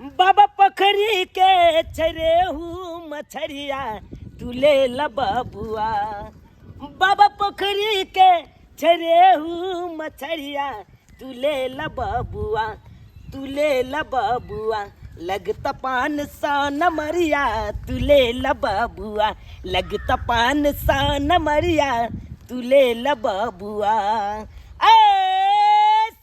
बाबा पोखरी के छरेहू मछरिया तुले ल बबुआ। बाबा पोखरी के छरेहू मछरिया तुले ल बबुआ, तुले ल बबुआ। लगता पान सा नमरिया तुले ल बबुआ, लगता पान सा नमरिया तुले ल बबुआ। ए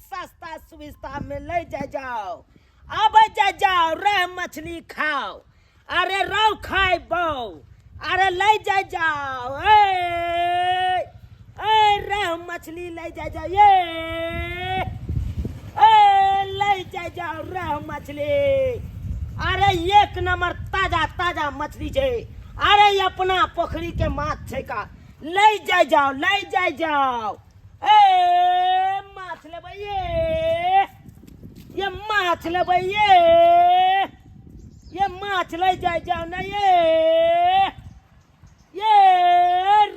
सस्ता सुविस्ता में ले जाओ, अब जाओ रे मछली खाओ। अरे रौ खाए बो, अरे ले जाओ। रे मछली ले जाओ, ये ले जाओ रे मछली। अरे एक नंबर ताजा ताजा मछली छे। अरे अपना पोखरी के माछ छे का, ले जाओ ले जाओ। माछ लेबै ये माछ लेबै ये माछ ले जाओ ना ये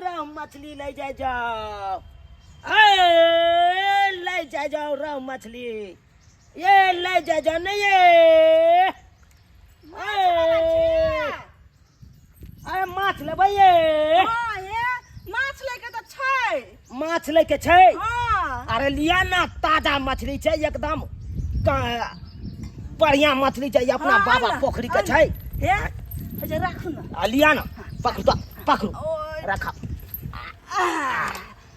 रौ मछली ले जाओ। ले जाओ रौ मछली, ये ले जाओ ना ये। अरे माछ लेबै माछ लेके तो छै, माछ लेके छै। हाँ। अरे लिया ना, ताजा मछली छै एकदम बढ़िया मछली छै, अपना हाँ, बाबा ना, पोखरी के हाँ छै। राखू ना। लिया ना, पकड़ो पकड़ो ओए। रखा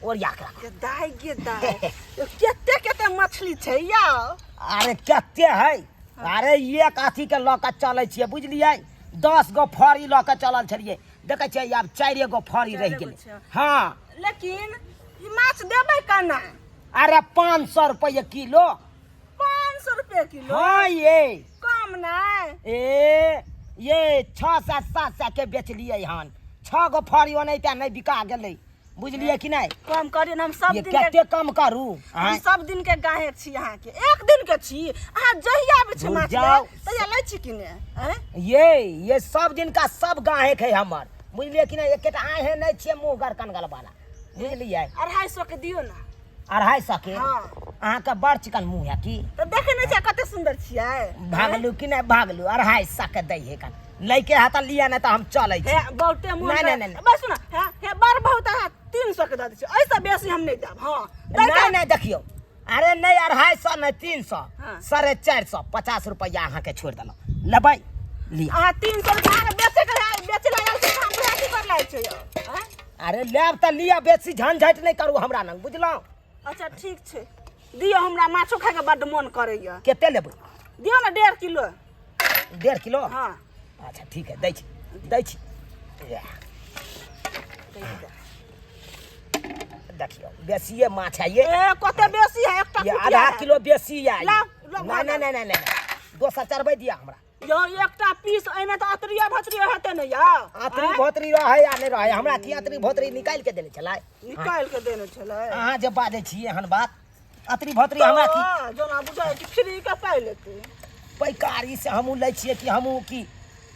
और या कर। गे दाई केते केते मछली छै या। अरे कते है। अरे एक अथी के लऽ के चलै छियै बुझलियै, 10 गो फरी लऽ के चलल छलियै, देखै छियै आब 4 गो फरी रह गेलै। हाँ लेकिन ई माछ देबै केना? अरे 500 रुपये किलो। 500 रुपए किलो? हाँ ये कम नहीं। ये 600-700 के बेचलिए हन। 6 गो फरी ओनैते नहीं बिका गेलै, बुझलिए कि नहीं। कम करियौ, हम सब ये दिन कते कम करू। हम सब दिन के गाहक छी अहाँ के। एक दिन के छी अहाँ, जहिया आबै छी भूल माछ जाओ। ले तहिया लै छी कि ने। ये सब दिन का सब गाहक है हमर, बुझलिए कि नहीं। एकेटा आहे नहीं छियै मुँह गर कनगल वाला, बुझलिए। 250 के दियौ ना। 250 के? हाँ। अहाँ के बड़ चिकन मुँह है की? तो देखे नहीं छै कते सुंदर छियै। भागलू कि नहीं भागलू? 250 के दै है कन लैके हाथ लिया नहीं तो हम चलै छी। हे बहुते मोन नहीं। बस सुना, हे बड़ बहुत है 300 के द दै छी, ऐसा बेसी हम नहीं देब। हां नहीं देखियो, अरे नहीं 250 नहीं 300, हाँ। 450, 50 रुपया अहाँ के छोड़ देलो। लेबै लिया। अहाँ 300 रुपया बेचे लागल छै, हम बेसी कर लै छै यो। अरे लेब त लिया, बेसी झंझट नहीं करू हमरा नंग, बुझलौ। अच्छा ठीक छै, दियौ हमरा माछो खाए के बड्ड मोन करैया। केते लेबै? दियौ ना 1.5 किलो। 1.5 किलो? हाँ। अच्छा ठीक है, दै छी। देखियो बेसिए माछ है ये। कते बेसी है, एकटा ये कुटिया आधा है। किलो बेसी है। ला, नहीं दोसर चरबै दिया हमरा। यो एकटा पीस एमे त अतरिया भतरिया हेते ने या। आतरी भोतरी रहे या नहीं रहे, हमरा की आतरी भोतरी निकाल के देले छलै। निकाल के देने छलै। अहाँ जे बाजै छी एहन बात, आतरी भोतरी हमरा की जना बुझाय कि फ्री के पाइ लेते। पैकारी से हमू लै छियै कि हमू की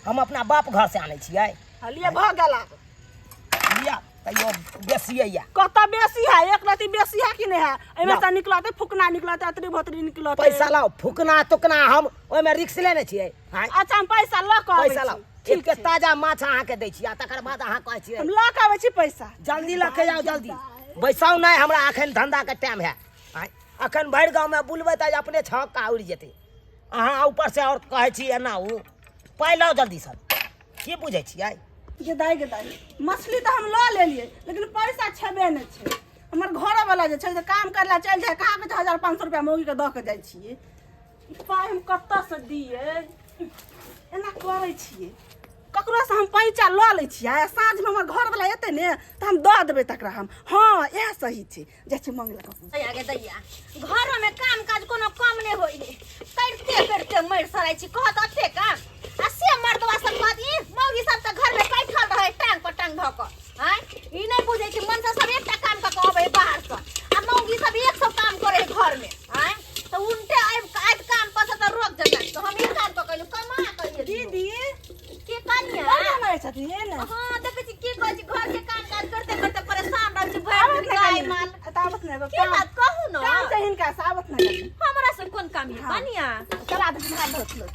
हम अपना बाप घर से आनै छियै? हलिए भ गेला लिया तैयो बेसिए या। कत बेसी है, एक रति बेसी है कि नहीं है? एमे से निकलते फुकना निकलते, अतरी भतरी निकलते। पैसा लाओ, फुकना तुकना हम ओइ में रिस्क लेने छियै। हां अच्छा हम पैसा ल के आबै पैसा छी। लाओ, ठीक एक के छै। ताजा माछ अहाँ के दै छी आ तकर बाद अहाँ कहै छियै हम ल के आबै छी पैसा। जल्दी लके जाओ जल्दी। बैसाउ नहीं, हमरा अखन धंधा के टाइम है। अखन भरि गाँव में बुलबै त अपने छक्का उड़ि जेतै। अहाँ ऊपर से और कहै छी एना उ पाइ लाओ जल्दी सर, की बुझै छियै? गे दाई मछली तो हम ल लेलिए, लेकिन पैसा छेबे नहीं छे। हमर घर वाला जे छै से काम करला चल जाए, कहाँ के 1500 रुपया मौगी के द के जाय छिए। पाइ हम कत्त से दिए? एना करै छिए, ककरो से हम पैसा ल लै छिए, साँझ में हमर घर वाला एते ने त हम द देबै तकरा हम। हां यह सही छै, जे छै मंगला कपू। दैया घर में काम काज कोनो कम नहीं होई है, करते मर सराय छी। कहत अते काम आ से मर्दवा सब कहत ई मौगी सब त घर में बैठल रहे टांग पर टांग धक। हां ई नहीं बुझे कि मन से सब एकटा काम क के आबै बाहर से, आ मौगी सब 100 काम करे घर में। हां तो उनटे आज काम पर से त रोक देता, तो हम ई काम क कइलु कमा करिए। दीदी के कनिया नहीं छथि है ना? हां देखे छी की कहै छी, घर के काम काज करते करते परेशान रह छी। भर गाय माल बतावत नहीं के बात कहू न। काम से हिनका सावत नहीं। हमरा से कोन काम है कनिया? चला दे हाथ धोत लो।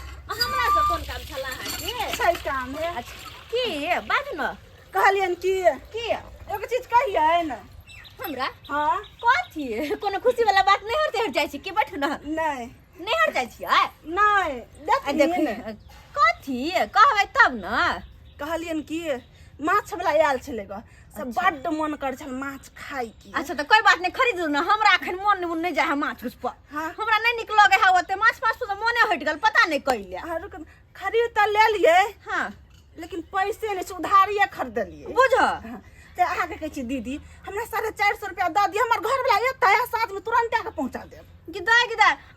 हमरा से कोन काम छला है के छै काम है। अच्छा की बात न कहलियन कि की एगो चीज कहिए न। हमरा हाँ कथी कोनो खुशी वाला बात नहीं हट जाइ छी की बैठू न नहीं नहीं हट जाइ छी आय नहीं आ देखिए देख न। कथी कहबै तब न कहलियन कि माछ वाला आयल छलै ग सब बड्ड मन कर छल माछ खाय की। अच्छा तो कोई बात नहीं खरीद लू ना हमरा एखन मन नहीं जाय है माछ उस पर हाँ। हमरा नहीं निक लगे है ओते माछ माछ तो मने हट गल पता नहीं कइले हाँ, रुक न। खरीद तो ले लिए हां लेकिन पैसे नहीं से उधारिये खरीदलिए। बुझ ते अहाँ के कहै छी दीदी हमरा 450 रुपया दऽ दिय हमर घर वाला एतै आ साथ में तुरंत आके पहुंचा देब। गिदा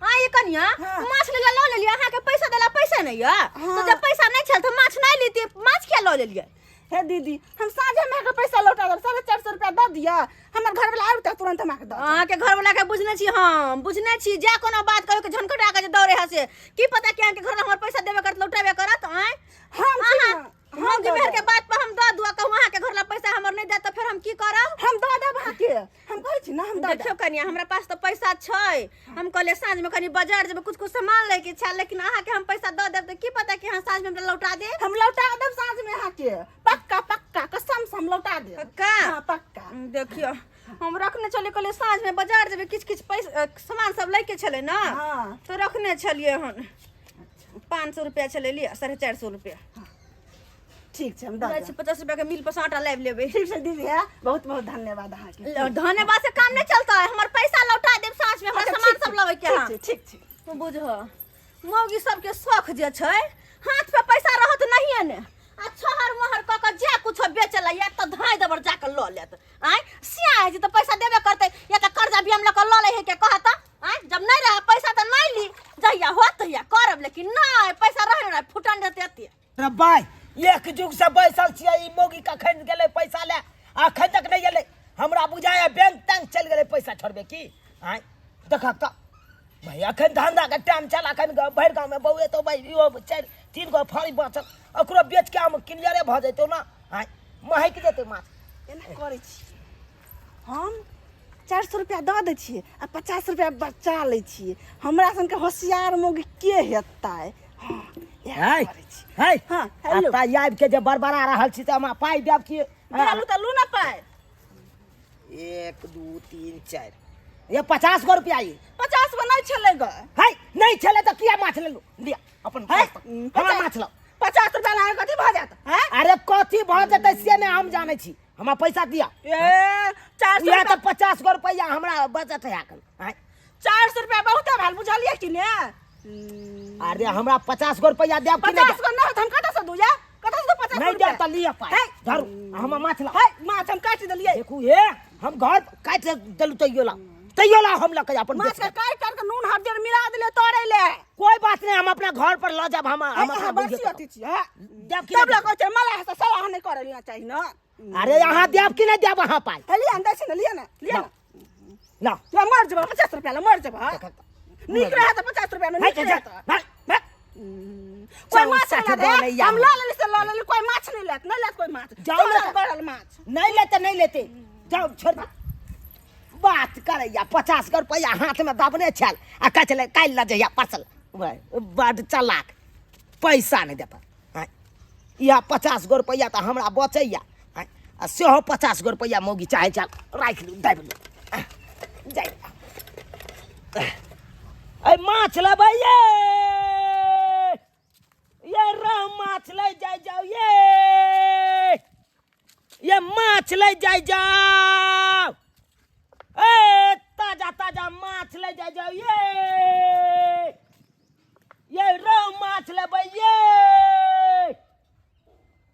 आ ये कनिया हाँ। माछ ले ल लेलिए अहाँ के पैसा देला पैसा नहीं है हाँ। तो जब पैसा नहीं छल तो माछ नहीं लीती माछ क्या ल लेलिए हे दीदी हम साँझे में के पैसा लौटा देब 450 रुपया दऽ दिया हमर घर वाला आबि त तुरंत हम आके दऽ देब। अहाँ के घर वाला के बुझने छी हम बुझने छी जे कोनो बात कहो के झनकटा के दौड़े हसे की पता कि अहाँ के घर हमर पैसा देबे करत लौटाबे करत आय हम छी न, हम के मेहर के बात पर हम दऽ दुआ कहूँ अहाँ के घर ला पैसा हमर नहीं दे तो फिर हम की करब हम दऽ देब अहाँ के हम कहै छी न हम दऽ देखियो देब। कनिया हमरा पास तो पैसा छै हम कहले साँझ में कनी बाजार जेबे कुछ सामान लेके इच्छा लेकिन अहाँ के हम पैसा दऽ देब तो की पता कि अहाँ साँझ में हमरा लौटा दे हम लौटा देब साँझ में अहाँ के पक्का पक्का कसम से हम लौटा देब। पक्का? हाँ पक्का। देखियो हम रखने चले कहले साँझ में बाजार जेबे किछ किछ पैसा सामान सब लेके चले ना हाँ। तो रखने चलिए हन 500 रुपया चले लिया 450 रुपया ठीक छै हम दऽ देब। 50 रुपया के मिल पर आटा लाइव लेबे ठीक छै दीदी है बहुत बहुत धन्यवाद अहाँ के। धन्यवाद से काम नहीं चलता है हमर पैसा लौटा देब साँझ में हमरा अच्छा, सामान ठीक सब छै, लवे के हां ठीक छै। तू बुझ मौगी सबके शौक जे छै हाथ पे पैसा रहत नहीं ने आ छहर महर क के जे कुछ बेचला या त धाय दबर जाके ल लेत आय सिया जी तो पैसा देबे करते या त कर्जा भी हम ल के ल ले है के कहत आय जब नहीं रहा पैसा त नहीं ली जहिया होत या करब लेकिन नहीं पैसा रहे ना फुटन देते एते रे भाई एक जुग से बैसल छियै ई मौगी कखन गेलै पैसा ले अखन तक नहीं गेलै हमरा बुझाया बैंक तंग चल गेलै पैसा छोड़बे की आय देखा त भाई अखन धंधा के टाइम चल अखन भरि गांव में बउए तो भाई यो 4-3 गो फड़ी बचल ओकरो बेच के हम क्लियरे भ जैतो ना आय महक जेतै माछ एना करै छी हम 400 रुपया दऽ दै छियै आ 50 रुपया बचा लै छियै हमरा सन के होशियार मौगी के हेतै। हाँ है है हाँ, हेलो। आता आबि के जे बड़बड़ा रहल छी त हमरा पाइ देब की देलू त लू ना पाइ 1 2 3 4 ये 50 गो रुपया ये 50 गो नहीं छलै ग। है नहीं चले तो किया माछ ले लो लिया अपन है हमरा माछ लो 50 रुपया लागे कथी भ जात है। अरे कथी भ जेतै से ने हम जानै छी हमरा पैसा दिया ए 400 या तो रुपया 50 गो रुपया हमरा बचत है आकल 400 रुपया बहुत भेल बुझलियै कि ने। अरे हमरा 50 गो रुपया देब कि 50 गो नहीं हम कतऽ से दू या कतऽ से 50 नहीं देब त लिया पाइ है। धरू हम माछ ला है माछ हम काटि देलियै देखू हे हम घर काट देलू तैयो ला हम लके अपन माछ बेच के के। काटि काटि के नून हरियर मिला देले तोड़े ले। कोई बात नहीं हम अपना घर पर ल जाब हम हां बस बुझे अथी छी है देब कि तब नहीं लगे छै मला से सलाह नहीं करलिया चाहिए ना। देब? अरे यहाँ देब कि नहीं देब अहाँ पाइ लिया दै छी ना लिया ना ला तू मर जेबा 50 रुपया ले मर जेबा निक रहे त 50 रुपया में निक रहे त कोई माछ चल, ना नहीं दे हम आवे। ला लेली से ला लेली कोई माछ नहीं लेत कोई माछ जाओ ना। बड़ल माछ नहीं लेते जाओ छोड़ दे। बात करे या 50 गो रुपया हाथ में दबने छल आ कह चले काल ल जइया परसल बड़ चलाक पैसा नहीं दे पर या 50 गो रुपया तो हमरा बचैया आ सेहो 50 गो रुपया मौगी चाहे चल राख लू दाबि लू जाय ए माछ लेबै ये रह माछ ले जाय जाओ ये माछ ले जाय जाओ ए ताजा ताजा माछ ले जाय जाओ ये रह माछ लेबै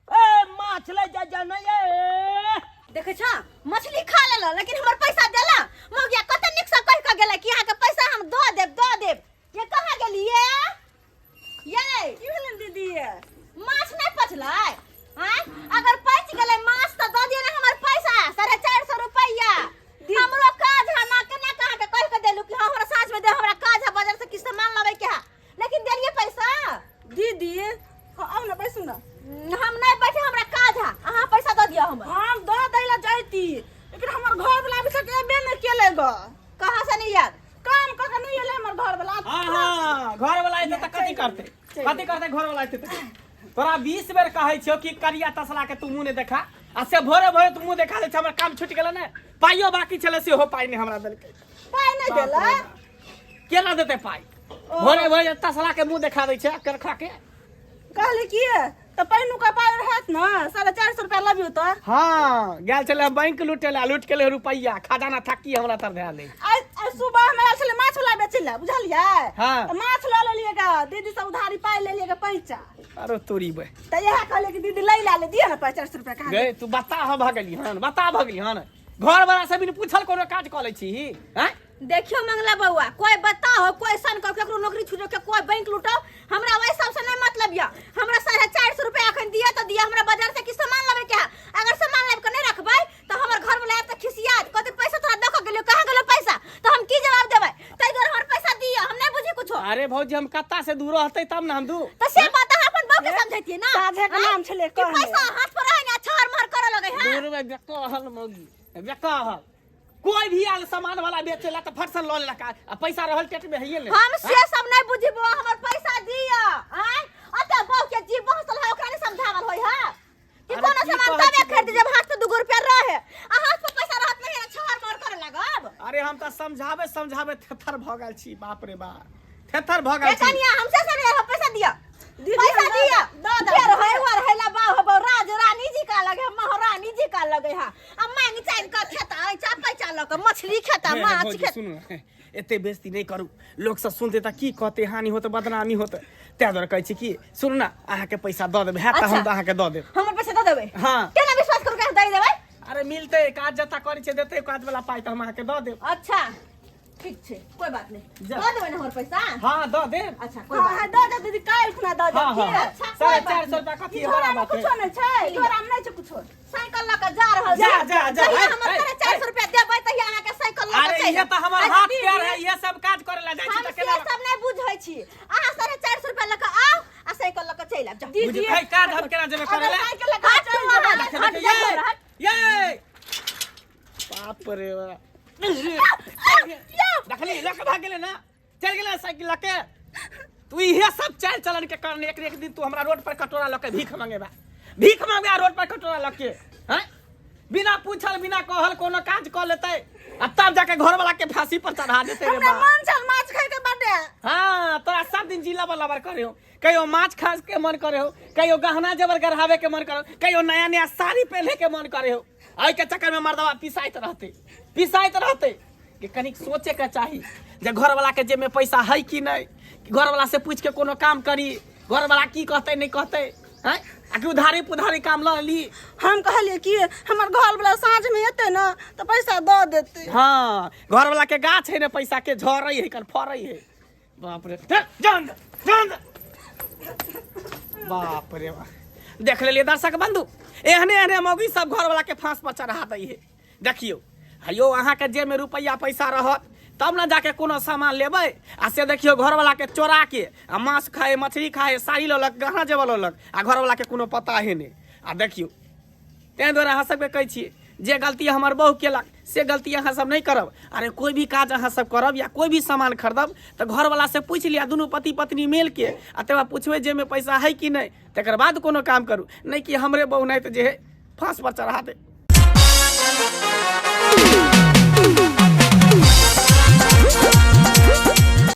ए माछ ले जाय जाओ ना ये देखे छ मछली खा लेला लेकिन हमर पैसा देला मौगिया कते निक से कह के गेला कि यहाँ के पैसा हम दऽ देब ये कहाँ गेलिए ये की भेलन दीदी माछ नहीं पचलै हैं अगर पच गेलै माछ त दऽ दिए ना हमर पैसा 450 रुपया हमरो काज है ना केना कहाँ के कह के देलु कि हमरा साँझ में दे हमरा काज है बाजार से किछ सामान लावे के है लेकिन देलिए पैसा दीदी अब ना बैसू ना हम नहीं बैठे हमरा काज है अहाँ पैसा दऽ दिया हमर हम दऽ दै ला जाइती लेकिन हमर घर वाला अभी तक एबे नहीं केले ग कहाँ से नहीं याद काम क के नहीं एले हमर घर वाला। हाँ घर वाला आइते त कथी करते घर वाला आइते तोरा 20 बेर कहै छियो कि करिया तसला के तू मुंह ने देखा आ से भोरे तू मुंह देखा दे छ हमर काम छूट गेल ने पाइयो बाकी छले से हो पाइ ने हमरा देलकै पाइ नहीं देला केना देते पाइ भोरे तसला के मुंह देखा दै छै करखा के कहले की तो पैनु का पाइ रहत न 450 रुपया लबियो तो। हाँ गेल छले बैंक लूटेला लूट के ले रुपैया खजाना थाकी हमरा तर धै ले आज सुबह में आयल छले माछ वाला बेचला बुझलियै। हाँ। तो माछ ल लेलिएगा दीदी से उधारी पाइ ले लिएगा पैसा अरे तोरी बे तो यह कहले कि दीदी ले ला ले दिया ना 50 रुपया कहा गे तू बता भगली हन घर वाला से भी पूछल कोनो काज क लै छी हैं देखियो मंगला बउआ कोई बताओ कोई सन कर केकरो नौकरी छुटो के कोई बैंक लूटो हमरा वही सब से नहीं मतलब या हमरा 450 रुपया अखन दिया तो दिया हमरा बाजार से की सामान लेबे के अगर सामान लेब के नहीं रखबै तो हमर घर वाला आब त खिसियात कते पैसा तोरा दख गेलियो कहां गेलो पैसा तो हम की जवाब देबै तै घर हमर पैसा दिया हम नहीं बुझी कुछो। अरे भौजी हम कत्ता से दूर रहतै तब ना हम दू तो से बात अपन बहू के समझैतिए ना साझे के नाम छले कि कहले पैसा हाथ पर रहे ना छहर महर करे लगे हां दूर में बेकहल मौगी बेकहल कोई भी आल सामान वाला बेचेला त फटसन ल लेलका आ पैसा रहल टेट में हइए ले हम से सब नहीं बुझिबो हमर पैसा दिया हैं अते बहू के जीव बहसल है ओकरा नहीं समझावल होय है कि अरे कोनो की सामान कहै तबे छी खरीद जब हाथ से 2 रुपया रहे आ हाथ पर पैसा रहत नहीं है छहर मार करे लगब। अरे हम त समझावे थेथर भ गेल छी बाप रे बाप थेथर भ गेल छी कनिया हमसे से नहीं पैसा दिया दीदी पैसा हम दिया दादा फिर है वर है ला बा हो राज रानी जी का लगे महारानी जी का लगे हां अब मांग चाइन का खाता चा पैसा लग मछली खाता माछ खाता सुनु एते बेइज्जती नहीं करू लोग सब सुनते त की कहते हानि होते बदनामी होते त्या दर कहै छी कि सुन ना अहाँ के पैसा द देब है त हम अहाँ के द देब हमर पैसा दे देबै हां केना विश्वास करू के हम दे देबै। अरे मिलते काज जता करै छै देते काज वाला पाइ त हम अहाँ के द देब अच्छा ठीक छे कोई बात नहीं जा। दे देबै ना हमर पैसा हां द देब अच्छा कोई हां बात हां दे दीदी काल खुना दे हाँ, दे हाँ। अच्छा कोई बात 450 रुपया कथी तोरा बड़ा में बात है कुछो नहीं छै तोरा में नहीं छै कुछो साइकिल लगा जा रहल जा, छी। जा, जा, जहिया है, हमर है, 450 रुपया देबै तहिया अहाँ के साइकिल लगा अरे ये त हमर हाथ पैर है ये सब काज करे ला जाइ छी हम त से केना सब नहीं बुझै छी अहाँ 450 रुपया लगा आओ आ साइकिल लगा चल आब जा बुझ है काज हम केना जेबे करे ला साइकिल लगा हट तू वहाँ, हट जा ये बाप रे देखली लक भाग गेले ना चल गेले साइकिल लके तू इहे सब चाल चलन के कारण एक दिन तू हमरा रोड पर कटोरा लके भीख मांगेबा रोड पर कटोरा लके हैं बिना पूछल बिना कहल कोनो काज क लेतै आ तब जाके घर वाला के फांसी पर चढ़ा देते रे हमरा बा मन चल माछ खाए के बाटे। हां तोरा सब दिन जिला बलाबर करे हो कहियो माछ खास के मन करे हो कहियो गहना जेवर गढ़ावे के मन करे हो कहियो नया नया साड़ी पहने के मन करे हो आई के चक्कर में मर्दवा पिसाइत रहते कि कनिक सोचे के चाही जे घर वाला के जेब में पैसा है कि नहीं घर वाला से पूछ के कोनो काम करी घर वाला की कहते नहीं कहते हैं आकि उधारी पुधारी काम ल ली। हम कहलिए कि हमर घर वाला साँझ में एते ना तो पैसा दे देते। हाँ घर वाला के गाछ है ना पैसा के झरै है कन फरै है बाप रे जान बाप रे बाप देख लेलिए दर्शक बंधु एहने मौगी सब घर वाला के फांस पर चढ़ा दै है। देखियो हयो अहाँ के जेब में रुपया पैसा रहत तब ना जाके कोनो सामान लेबै आ से देखियो घर वाला के चोरा के आ मांस खाए मछली खाए साड़ी ललक गहना जेवर ललक आ घर वाला के कोनो पता है नहीं। आ देखियो तें द्वारा अहाँ सबके कहै छियै जे गलती हमर बहू केलक से गलती अहाँ सब नहीं करब। अरे कोई भी काज अहाँ सब करब या कोई भी सामान खरीदब तो घर वाला से पूछ लिया दुनू पति पत्नी मिल के आ तब पूछबै जे में पैसा है कि नहीं तकर बाद कोनो काम करू नहीं कि हमरे बहू नहीं तो जे है फांस पर चढ़ा दे।